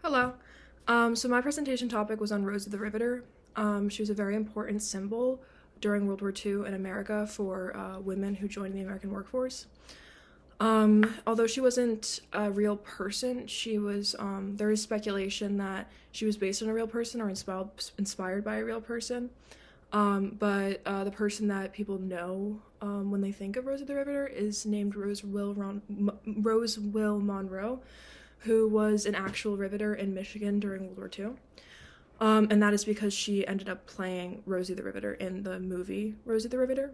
Hello. So my presentation topic was on Rosie the Riveter. She was a very important symbol during World War II in America for women who joined the American workforce. Although she wasn't a real person, she was. There is speculation that she was based on a real person or inspired by a real person. But the person that people know when they think of Rosie the Riveter is named Rose Will Monroe, who was an actual riveter in Michigan during World War II. And that is because she ended up playing Rosie the Riveter in the movie Rosie the Riveter.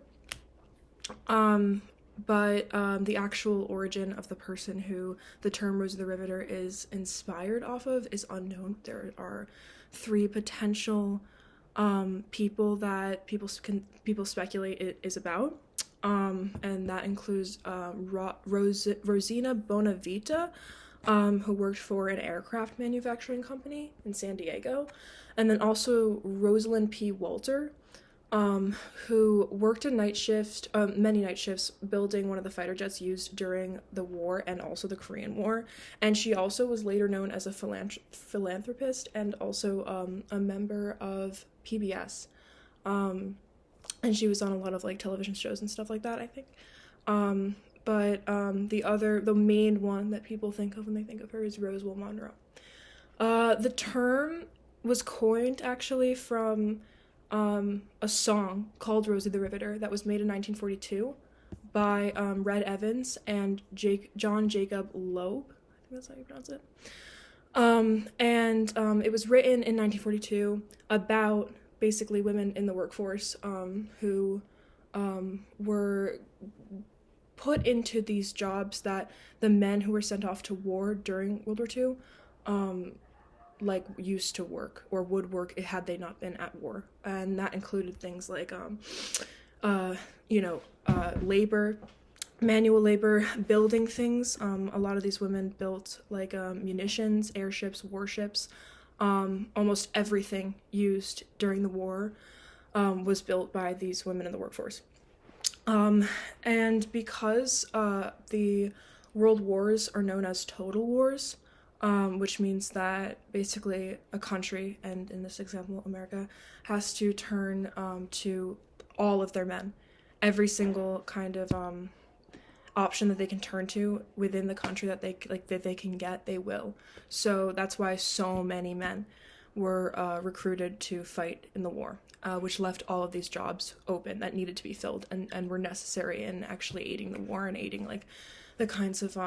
But the actual origin of the person who the term Rosie the Riveter is inspired off of is unknown. There are three potential people that people speculate it is about, and that includes Rosina Bonavita, who worked for an aircraft manufacturing company in San Diego, and then also Rosalind P. Walter, who worked many night shifts, building one of the fighter jets used during the war and also the Korean War. And she also was later known as a philanthropist and also a member of PBS. And she was on a lot of like television shows and stuff like that, I think. But the main one that people think of when they think of her is Rosewell Monroe. The term was coined actually from a song called Rosie the Riveter that was made in 1942 by Red Evans and John Jacob Loeb. I think that's how you pronounce it. And it was written in 1942 about basically women in the workforce who were put into these jobs that the men who were sent off to war during World War II like used to work or would work had they not been at war. And that included things like labor, manual labor, building things. A lot of these women built like munitions, airships, warships. Almost everything used during the war was built by these women in the workforce. And because the world wars are known as total wars, which means that basically a country, and in this example America, has to turn to all of their men. Every single kind of option that they can turn to within the country that they can get, they will. So that's why so many men were recruited to fight in the war, which left all of these jobs open that needed to be filled and were necessary in actually aiding the war and aiding like the kinds of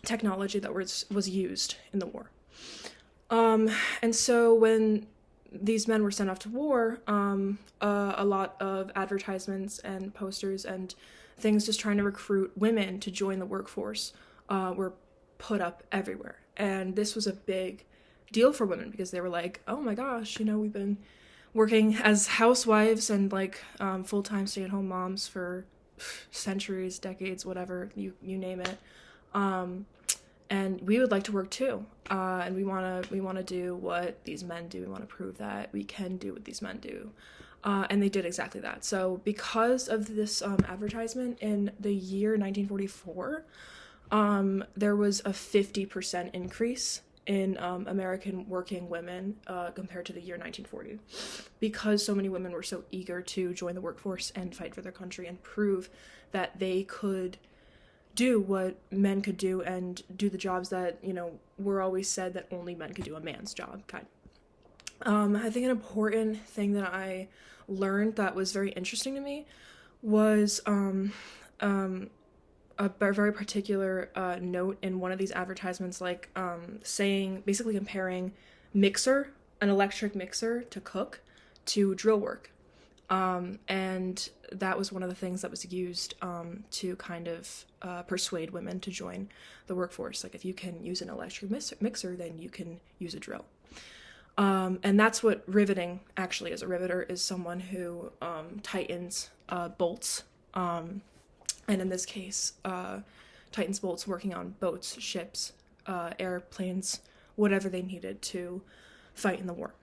technology that was used in the war. And so when these men were sent off to war, a lot of advertisements and posters and things just trying to recruit women to join the workforce were put up everywhere. And this was a big deal for women because they were like, oh my gosh, we've been working as housewives and like full-time stay-at-home moms for centuries, decades, whatever, you name it. And we would like to work too. And we want to do what these men do. We want to prove that we can do what these men do. And they did exactly that. So because of this advertisement in the year 1944, there was a 50% increase in American working women compared to the year 1940, because so many women were so eager to join the workforce and fight for their country and prove that they could do what men could do and do the jobs that, were always said that only men could do, a man's job, kind. I think an important thing that I learned that was very interesting to me was a very particular note in one of these advertisements, like basically comparing an electric mixer to cook, to drill work. And that was one of the things that was used to kind of persuade women to join the workforce. Like, if you can use an electric mixer, then you can use a drill. And that's what riveting actually is. A riveter is someone who tightens bolts, and in this case, tightens bolts working on boats, ships, airplanes, whatever they needed to fight in the war.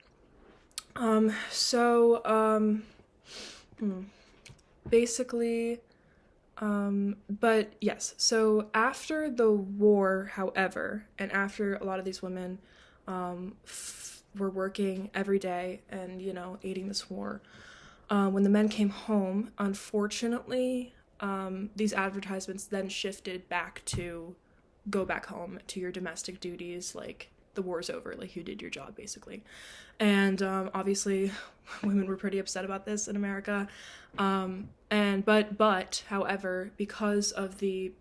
Basically, but yes, so after the war, however, and after a lot of these women were working every day and, aiding this war. When the men came home, unfortunately, these advertisements then shifted back to go back home to your domestic duties, like the war's over, like you did your job basically. And obviously, women were pretty upset about this in America. But however, because of the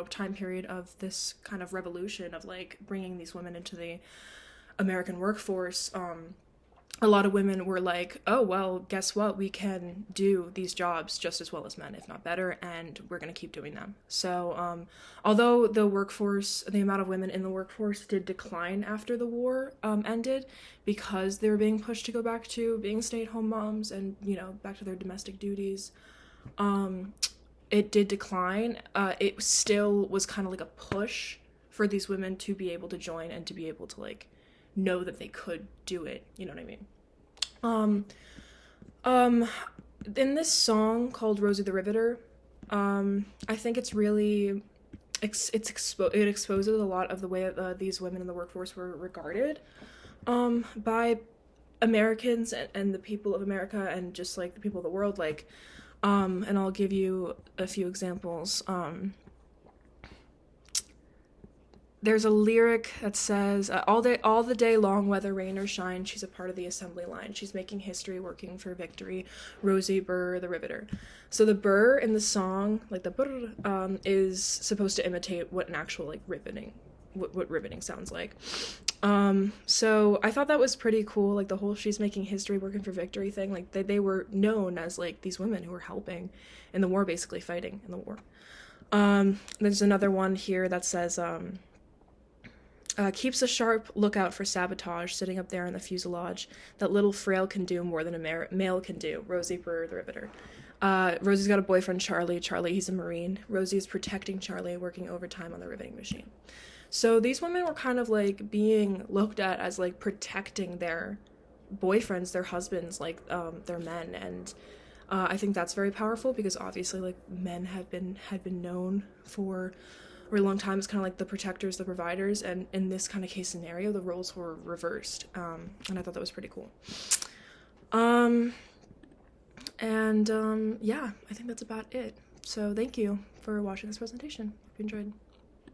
time period of this kind of revolution of like bringing these women into the American workforce, a lot of women were like, oh, well, guess what? We can do these jobs just as well as men, if not better, and we're going to keep doing them. So, although the amount of women in the workforce did decline after the war ended, because they were being pushed to go back to being stay-at-home moms and, back to their domestic duties, it did decline. It still was kind of like a push for these women to be able to join and to be able to, like, know that they could do it, you know what I mean? In this song called Rosie the Riveter, I think it's really, it exposes a lot of the way these women in the workforce were regarded, by Americans and the people of America and just, like, the people of the world, like, and I'll give you a few examples. There's a lyric that says, all the day long, whether rain or shine, she's a part of the assembly line. She's making history, working for victory. Rosie Burr, the Riveter. So the burr in the song, like the burr, is supposed to imitate what an actual, like, riveting, what riveting sounds like. So I thought that was pretty cool, like the whole she's making history, working for victory thing. Like they were known as, like, these women who were helping in the war, basically fighting in the war. There's another one here that says, keeps a sharp lookout for sabotage, sitting up there in the fuselage. That little frail can do more than a male can do. Rosie Burr, the Riveter. Rosie's got a boyfriend, Charlie. Charlie, he's a Marine. Rosie is protecting Charlie, working overtime on the riveting machine. So these women were kind of, like, being looked at as, like, protecting their boyfriends, their husbands, like, their men. And I think that's very powerful because obviously, like, men had been known for a really long time as kind of like the protectors, the providers, and in this kind of case scenario, the roles were reversed, and I thought that was pretty cool. Yeah, I think that's about it. So thank you for watching this presentation. Hope you enjoyed.